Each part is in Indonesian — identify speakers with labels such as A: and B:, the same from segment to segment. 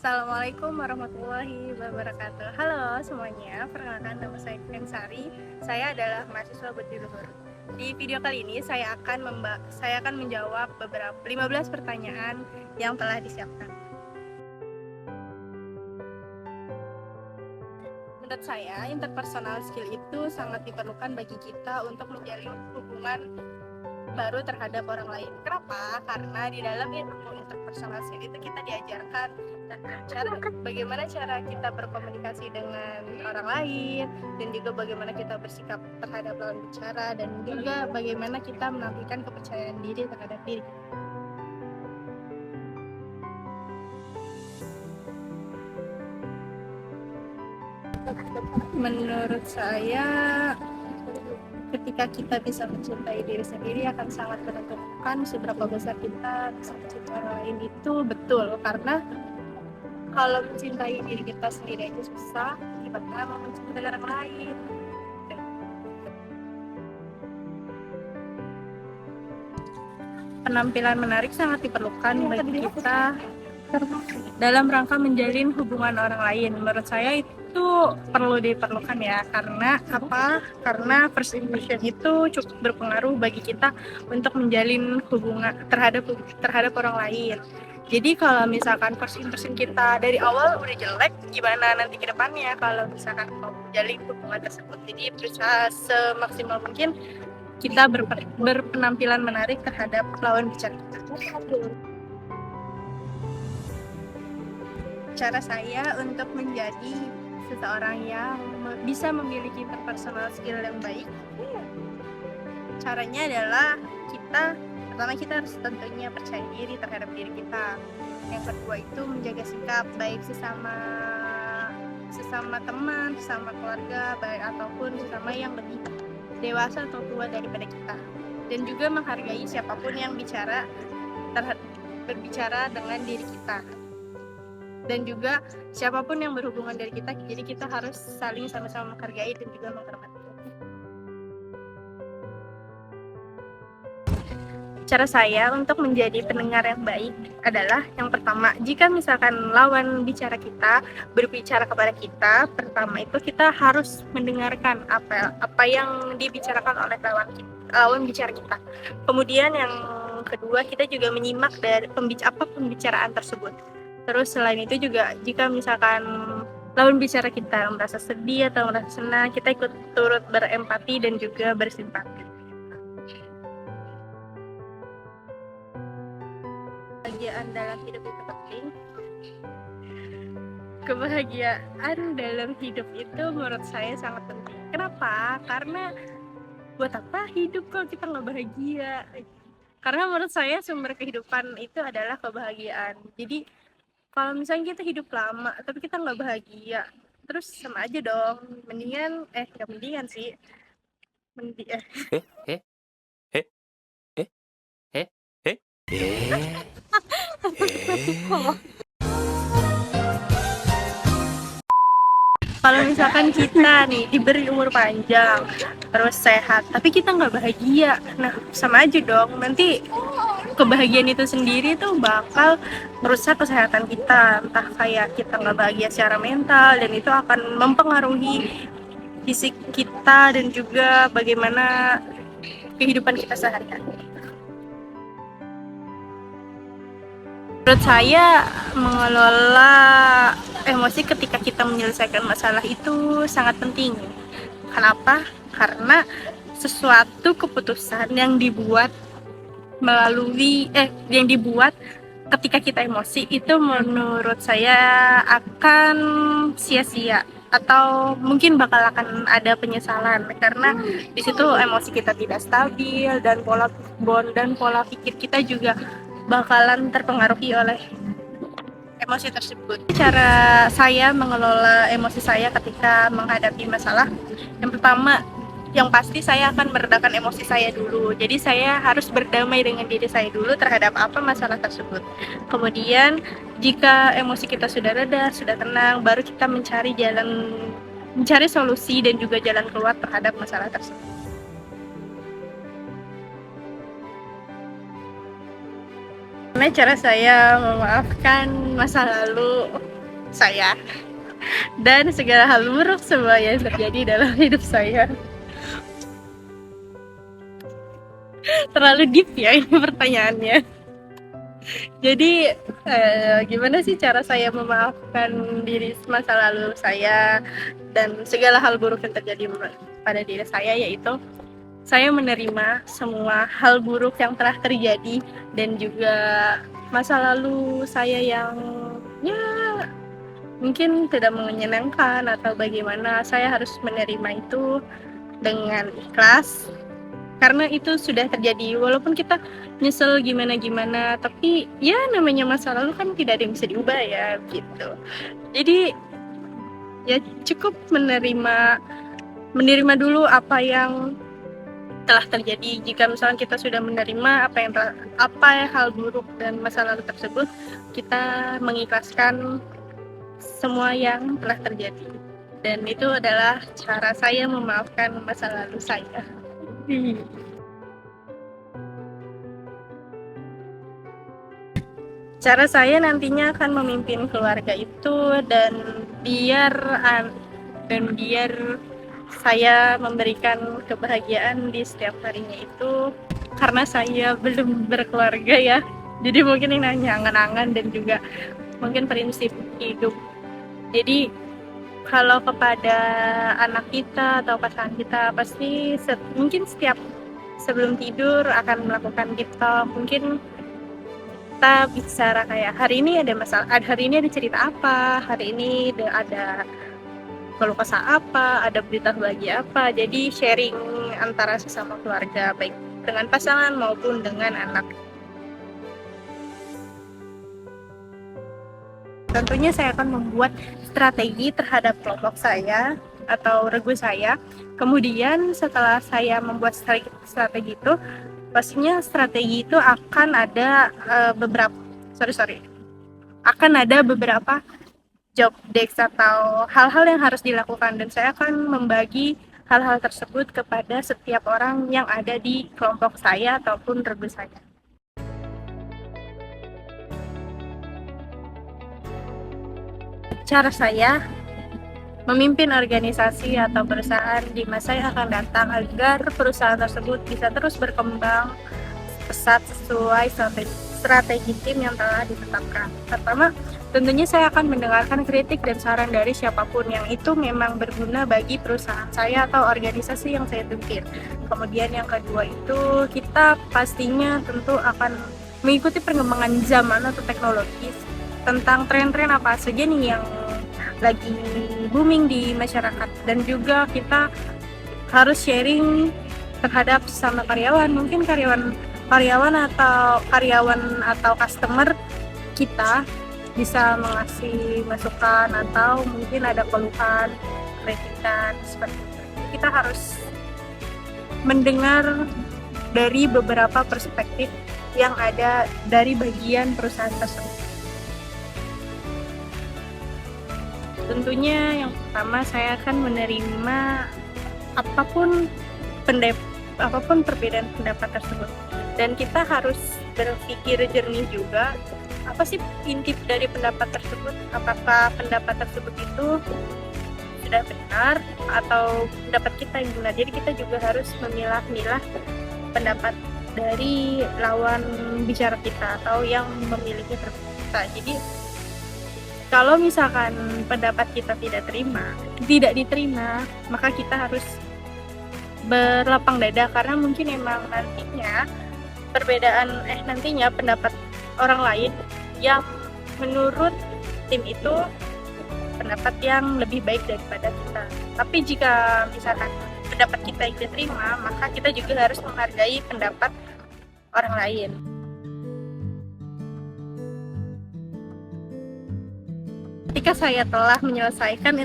A: Assalamualaikum warahmatullahi wabarakatuh. Halo semuanya, perkenalkan nama saya Sari. Saya adalah mahasiswa Butiluhur. Di video kali ini saya akan menjawab beberapa 15 pertanyaan yang telah disiapkan. Menurut saya, interpersonal skill itu sangat diperlukan bagi kita untuk menjalin hubungan baru terhadap orang lain. Kenapa? Karena di dalam ilmu interpersonal skill itu kita diajarkan bagaimana cara kita berkomunikasi dengan orang lain, dan juga bagaimana kita bersikap terhadap lawan bicara, dan juga bagaimana kita menampilkan kepercayaan diri terhadap diri. Menurut saya, ketika kita bisa mencintai diri sendiri akan sangat menentukan seberapa besar kita bisa mencintai orang lain. Itu betul, karena kalau mencintai diri kita sendiri aja susah, gimana mau mencintai orang lain. Penampilan menarik sangat diperlukan bagi kita dalam rangka menjalin hubungan orang lain. Menurut saya itu perlu diperlukan ya, karena apa? Karena first impression itu cukup berpengaruh bagi kita untuk menjalin hubungan terhadap orang lain. Jadi kalau misalkan first impression kita dari awal udah jelek, gimana nanti ke depannya kalau misalkan mau menjalin hubungan tersebut. Jadi berusaha semaksimal mungkin kita berpenampilan menarik terhadap lawan bicara kita. Cara saya untuk menjadi seseorang yang bisa memiliki interpersonal skill yang baik, caranya adalah pertama kita harus tentunya percaya diri terhadap diri kita. Yang kedua itu menjaga sikap baik sesama teman, sesama keluarga, baik ataupun sesama yang lebih dewasa atau tua daripada kita, dan juga menghargai siapapun yang berbicara dengan diri kita, dan juga siapapun yang berhubungan dari kita. Jadi kita harus saling sama-sama menghargai dan juga menghormati. Cara saya untuk menjadi pendengar yang baik adalah, yang pertama, jika misalkan lawan bicara kita berbicara kepada kita, pertama itu kita harus mendengarkan apa yang dibicarakan oleh lawan bicara kita. Kemudian yang kedua, kita juga menyimak dari pembicaraan tersebut. Terus selain itu juga, jika misalkan lawan bicara kita merasa sedih atau merasa senang, kita ikut turut berempati dan juga bersimpati. Kebahagiaan dalam hidup itu penting. Kebahagiaan dalam hidup itu menurut saya sangat penting. Kenapa? Karena buat apa hidup kalau kita nggak bahagia? Karena menurut saya sumber kehidupan itu adalah kebahagiaan. Jadi kalau misalnya kita hidup lama tapi kita nggak bahagia, terus sama aja dong. Nggak mendingan sih. Kalau misalkan kita nih diberi umur panjang, terus sehat, tapi kita nggak bahagia, nah sama aja dong. Nanti kebahagiaan itu sendiri tuh bakal merusak kesehatan kita. Entah kayak kita nggak bahagia secara mental, dan itu akan mempengaruhi fisik kita dan juga bagaimana kehidupan kita sehari-hari. Menurut saya, mengelola emosi ketika kita menyelesaikan masalah itu sangat penting. Kenapa? Karena sesuatu keputusan yang dibuat ketika kita emosi itu menurut saya akan sia-sia, atau mungkin bakal akan ada penyesalan, karena di situ emosi kita tidak stabil, dan pola pikir kita juga bakalan terpengaruhi oleh emosi tersebut. Cara saya mengelola emosi saya ketika menghadapi masalah, yang pertama, yang pasti saya akan meredakan emosi saya dulu. Jadi saya harus berdamai dengan diri saya dulu terhadap apa masalah tersebut. Kemudian jika emosi kita sudah reda, sudah tenang, baru kita mencari solusi dan juga jalan keluar terhadap masalah tersebut. Gimana cara saya memaafkan masa lalu? saya dan segala hal buruk semua yang terjadi dalam hidup saya. Terlalu deep ya ini pertanyaannya. Jadi gimana sih cara saya memaafkan diri masa lalu saya dan segala hal buruk yang terjadi pada diri saya, yaitu saya menerima semua hal buruk yang telah terjadi dan juga masa lalu saya yang ya mungkin tidak menyenangkan atau bagaimana. Saya harus menerima itu dengan ikhlas karena itu sudah terjadi, walaupun kita nyesel gimana-gimana, tapi ya namanya masa lalu kan tidak ada yang bisa diubah ya gitu. Jadi ya cukup menerima dulu apa yang telah terjadi. Jika misalnya kita sudah menerima apa hal buruk dan masa lalu tersebut, kita mengikhlaskan semua yang telah terjadi. Dan itu adalah cara saya memaafkan masa lalu saya. Cara saya nantinya akan memimpin keluarga itu dan biar saya memberikan kebahagiaan di setiap harinya itu, karena saya belum berkeluarga ya. Jadi mungkin ini hanya angan-angan dan juga mungkin prinsip hidup. Jadi kalau kepada anak kita atau pasangan kita, pasti mungkin setiap sebelum tidur akan melakukan kita, mungkin kita bicara kayak hari ini ada masalah, hari ini ada cerita apa, hari ini ada keluh kesah apa, ada berita bahagia apa. Jadi sharing antara sesama keluarga, baik dengan pasangan maupun dengan anak. Tentunya saya akan membuat strategi terhadap kelompok saya atau regu saya. Kemudian setelah saya membuat strategi itu, pastinya strategi itu akan ada akan ada beberapa job desk atau hal-hal yang harus dilakukan, dan saya akan membagi hal-hal tersebut kepada setiap orang yang ada di kelompok saya ataupun regu saya. Cara saya memimpin organisasi atau perusahaan di masa yang akan datang agar perusahaan tersebut bisa terus berkembang pesat sesuai strategi tim yang telah ditetapkan. Pertama, tentunya saya akan mendengarkan kritik dan saran dari siapapun yang itu memang berguna bagi perusahaan saya atau organisasi yang saya pimpin. Kemudian yang kedua itu, kita pastinya tentu akan mengikuti perkembangan zaman atau teknologi tentang tren-tren apa saja nih yang lagi booming di masyarakat, dan juga kita harus sharing terhadap sesama karyawan. Mungkin karyawan atau customer kita bisa mengasih masukan atau mungkin ada keluhan, kritikan seperti itu. Kita harus mendengar dari beberapa perspektif yang ada dari bagian perusahaan tersebut. Tentunya yang pertama saya akan menerima apapun perbedaan pendapat tersebut, dan kita harus berpikir jernih juga, apa sih inti dari pendapat tersebut, apakah pendapat tersebut itu sudah benar atau pendapat kita yang benar. Jadi kita juga harus memilah-milah pendapat dari lawan bicara kita atau yang memiliki perbedaan. Jadi kalau misalkan pendapat kita tidak diterima, maka kita harus berlapang dada, karena mungkin emang nantinya pendapat orang lain yang menurut tim itu pendapat yang lebih baik daripada kita. Tapi jika misalkan pendapat kita yang diterima, maka kita juga harus menghargai pendapat orang lain. Ketika saya telah menyelesaikan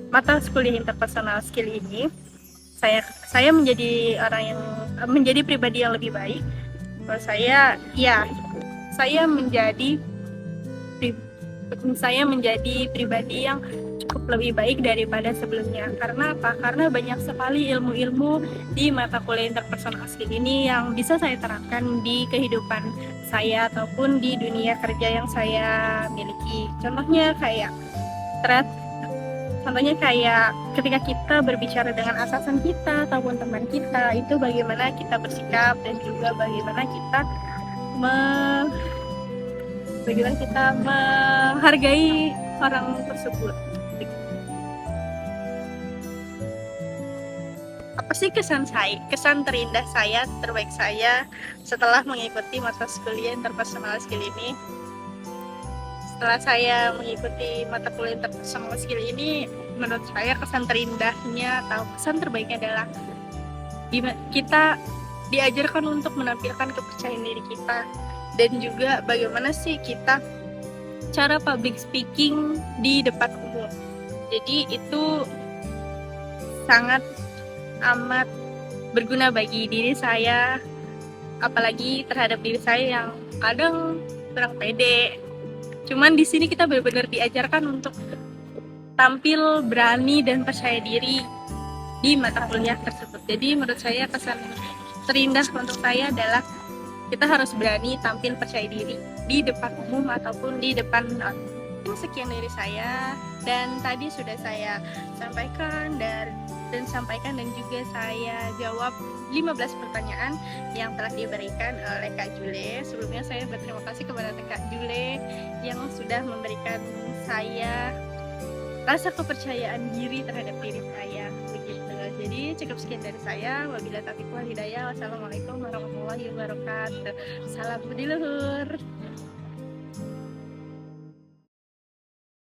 A: mata kuliah interpersonal skill ini, saya menjadi pribadi yang lebih baik. Saya menjadi pribadi yang cukup lebih baik daripada sebelumnya. Karena apa? Karena banyak sekali ilmu-ilmu di mata kuliah interpersonal skill ini yang bisa saya terapkan di kehidupan saya ataupun di dunia kerja yang saya miliki. Contohnya kayak ketika kita berbicara dengan atasan kita ataupun teman kita, itu bagaimana kita bersikap dan juga bagaimana kita menghargai orang tersebut. Apa sih kesan terindah saya, terbaik saya setelah mengikuti mata kuliah interpersonal skill ini? Setelah saya mengikuti mata kuliah interpersonal skill ini, menurut saya kesan terindahnya atau kesan terbaiknya adalah kita diajarkan untuk menampilkan kepercayaan diri kita, dan juga bagaimana sih kita cara public speaking di depan umum. Jadi itu sangat amat berguna bagi diri saya, apalagi terhadap diri saya yang kadang kurang pede. Cuman di sini kita benar-benar diajarkan untuk tampil berani dan percaya diri di mata kuliah tersebut. Jadi menurut saya kesan terindah untuk saya adalah kita harus berani tampil percaya diri di depan umum ataupun di depan sekian dari saya, dan tadi sudah saya sampaikan dan juga saya jawab 15 pertanyaan yang telah diberikan oleh Kak Jule. Sebelumnya saya berterima kasih kepada Kak Jule yang sudah memberikan saya rasa kepercayaan diri terhadap diri saya, begitu. Jadi cukup sekian dari saya. Wabillahi taufiq wal hidayah. Wassalamualaikum warahmatullahi wabarakatuh. Salam budi luhur.